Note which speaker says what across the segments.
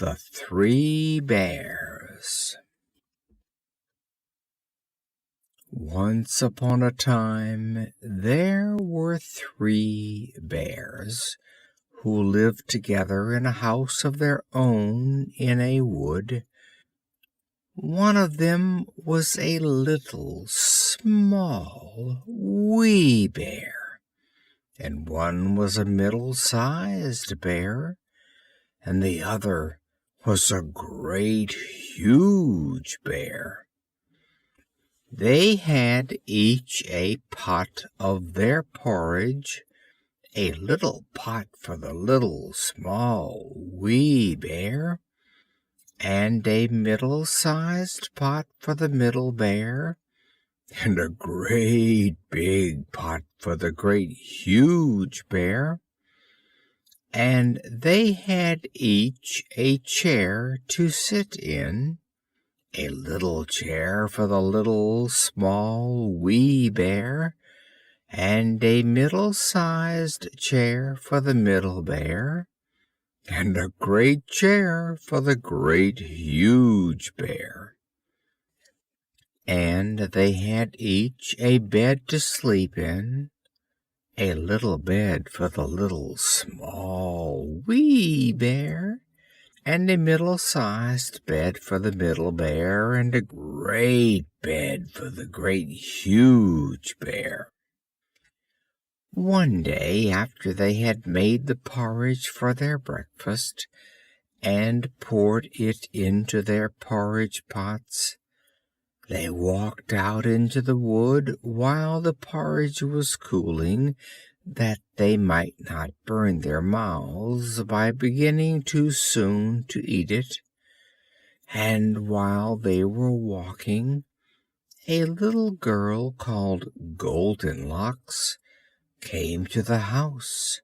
Speaker 1: The Three Bears. Once upon a time there were three bears who lived together in a house of their own in a wood. One of them was a little, small, wee bear, and one was a middle-sized bear, and the other was a great, huge bear. They had each a pot of their porridge, a little pot for the little, small, wee bear, and a middle-sized pot for the middle bear, and a great big pot for the great, huge bear. And they had each a chair to sit in, a little chair for the little, small, wee bear, and a middle-sized chair for the middle bear, and a great chair for the great, huge bear. And they had each a bed to sleep in, a little bed for the little, small, wee bear, and a middle-sized bed for the middle bear, and a great bed for the great, huge bear. One day, after they had made the porridge for their breakfast, and poured it into their porridge pots, they walked out into the wood while the porridge was cooling, that they might not burn their mouths by beginning too soon to eat it. And while they were walking, a little girl called Goldenlocks came to the house.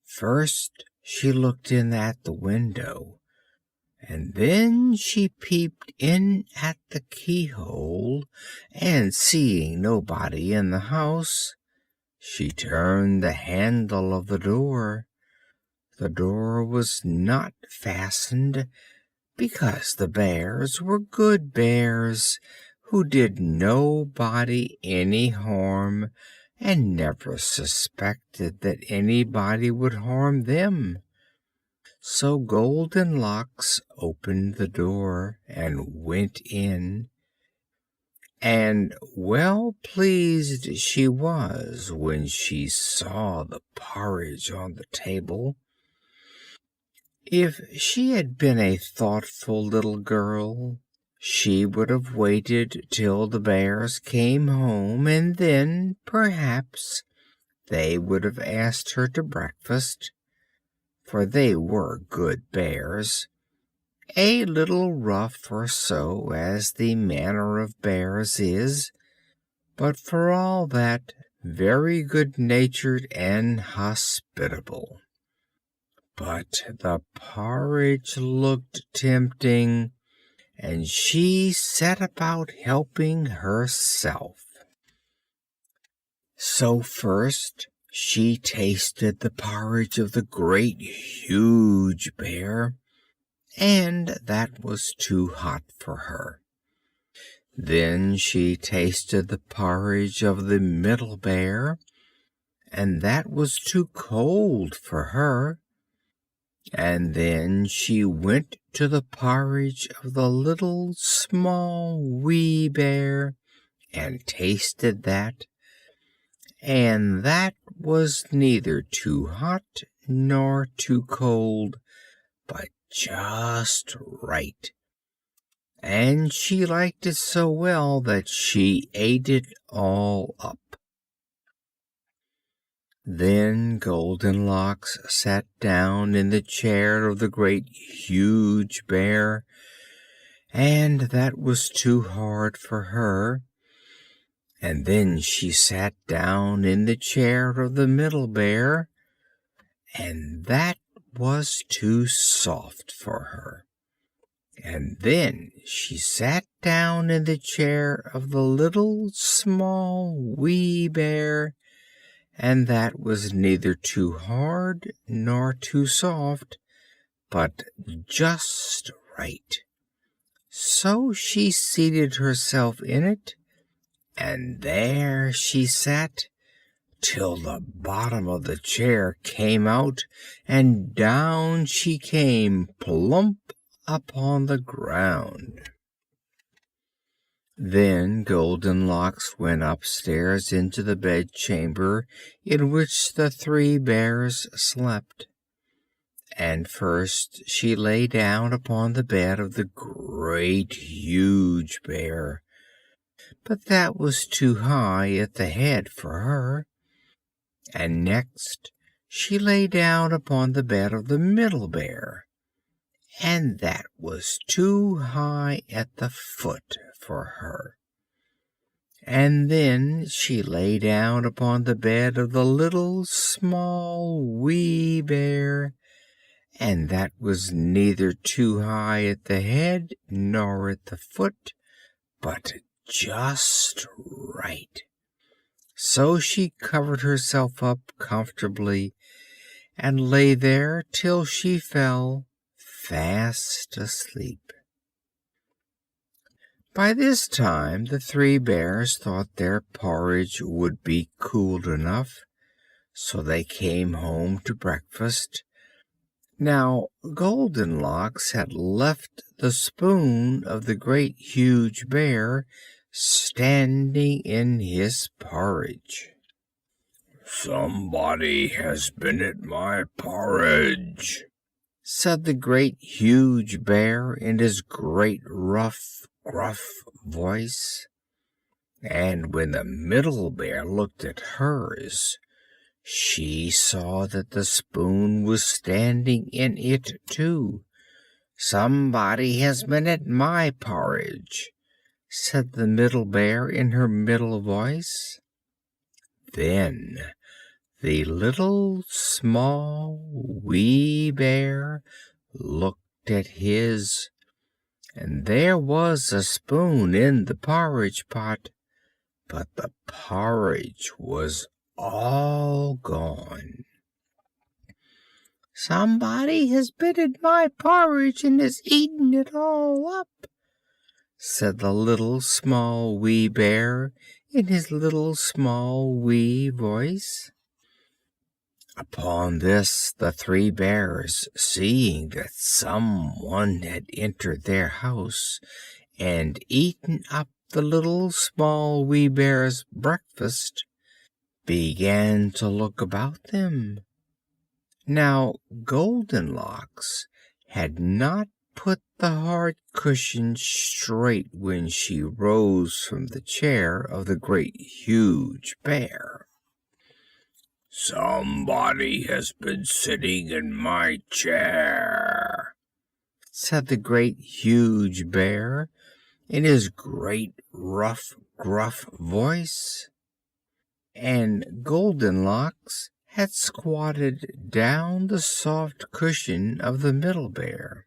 Speaker 1: First she looked in at the window, and then she peeped in at the keyhole, and seeing nobody in the house, she turned the handle of the door. The door was not fastened, because the bears were good bears, who did nobody any harm, and never suspected that anybody would harm them. So Goldenlocks opened the door and went in, and well pleased she was when she saw the porridge on the table. If she had been a thoughtful little girl, she would have waited till the bears came home, and then, perhaps, they would have asked her to breakfast, for they were good bears, a little rough or so, as the manner of bears is, but for all that very good-natured and hospitable. But the porridge looked tempting, and she set about helping herself. So first she tasted the porridge of the great, huge bear, and that was too hot for her. Then she tasted the porridge of the middle bear, and that was too cold for her. And then she went to the porridge of the little, small, wee bear, and tasted that, and that was neither too hot nor too cold, but just right, and she liked it so well that she ate it all up. Then Goldenlocks sat down in the chair of the great, huge bear, and that was too hard for her. And then she sat down in the chair of the middle bear, and that was too soft for her. And then she sat down in the chair of the little, small, wee bear, and that was neither too hard nor too soft, but just right. So she seated herself in it, and there she sat till the bottom of the chair came out, and down she came plump upon the ground. Then Goldenlocks went upstairs into the bedchamber in which the three bears slept. And first she lay down upon the bed of the great huge bear, but that was too high at the head for her. And next she lay down upon the bed of the middle bear, and that was too high at the foot for her. And then she lay down upon the bed of the little, small, wee bear, and that was neither too high at the head nor at the foot, but just right. So she covered herself up comfortably and lay there till she fell fast asleep. By this time the three bears thought their porridge would be cool enough, so they came home to breakfast. Now Goldenlocks had left the spoon of the great huge bear standing in his porridge. "Somebody has been at my porridge," said the great huge bear in his great rough, gruff voice. And when the middle bear looked at hers, she saw that the spoon was standing in it too. "Somebody has been at my porridge," said the middle bear in her middle voice. Then the little, small, wee bear looked at his, and there was a spoon in the porridge pot, but the porridge was all gone. "Somebody has been at my porridge and has eaten it all up," said the little, small, wee bear in his little, small, wee voice. Upon this the three bears, seeing that someone had entered their house and eaten up the little, small, wee bear's breakfast, began to look about them. Now Goldenlocks had not put the hard cushion straight when she rose from the chair of the great huge bear. "Somebody has been sitting in my chair," said the great huge bear in his great rough, gruff voice. And Goldenlocks had squatted down the soft cushion of the middle bear.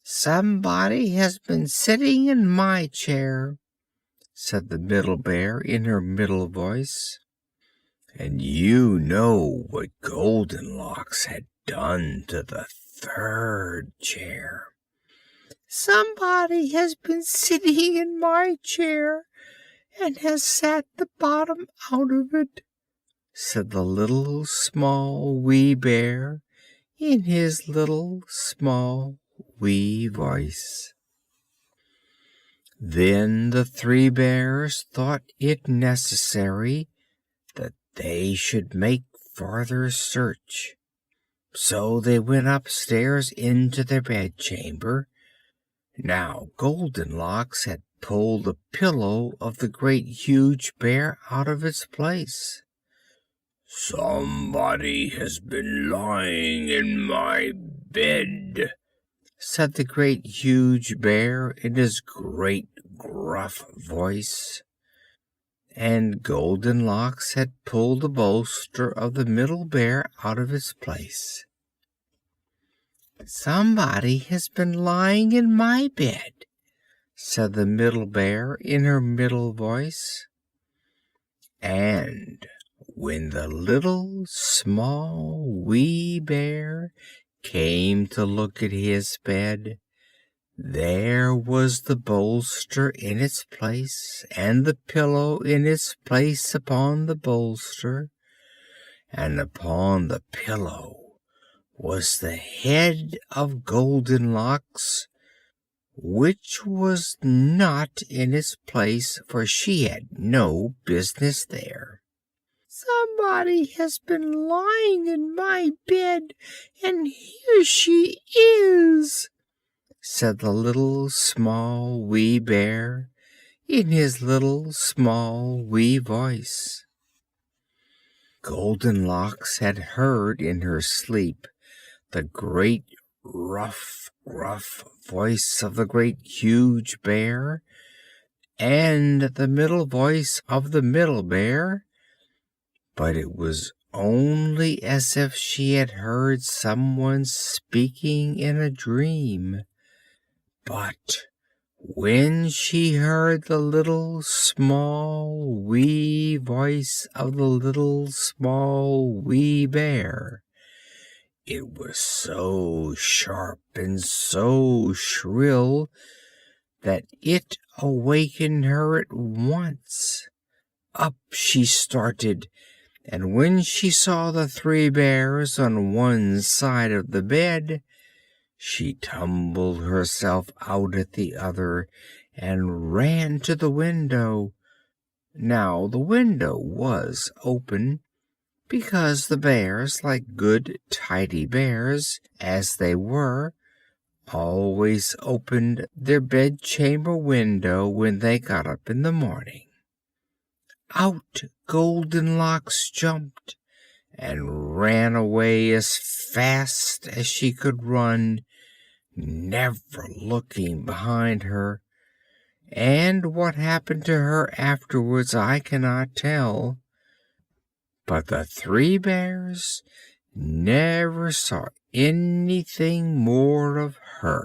Speaker 1: "Somebody has been sitting in my chair," said the middle bear in her middle voice. And you know what Goldenlocks had done to the third chair. "Somebody has been sitting in my chair and has sat the bottom out of it," said the little, small, wee bear in his little, small, wee voice. Then the three bears thought it necessary that they should make farther search. So they went upstairs into their bedchamber. Now Goldenlocks had pulled the pillow of the great huge bear out of its place. "Somebody has been lying in my bed," said the great huge bear in his great gruff voice. And Goldenlocks had pulled the bolster of the middle bear out of its place. "Somebody has been lying in my bed," said the middle bear in her middle voice. And when the little, small, wee bear came to look at his bed, there was the bolster in its place, and the pillow in its place upon the bolster, and upon the pillow was the head of Goldenlocks, which was not in its place, for she had no business there. "Somebody has been lying in my bed, and here she is," said the Little Small Wee Bear, in his little small wee voice. Goldenlocks had heard in her sleep the great rough, gruff voice of the great huge bear, and the middle voice of the middle bear, but it was only as if she had heard someone speaking in a dream. But when she heard the little small wee voice of the little small wee bear, it was so sharp and so shrill that it awakened her at once. Up she started, and when she saw the three bears on one side of the bed, she tumbled herself out at the other and ran to the window. Now the window was open, because the bears, like good tidy bears as they were, always opened their bedchamber window when they got up in the morning. Out Goldenlocks jumped and ran away as fast as she could run, never looking behind her, and what happened to her afterwards I cannot tell. But the three bears never saw anything more of her.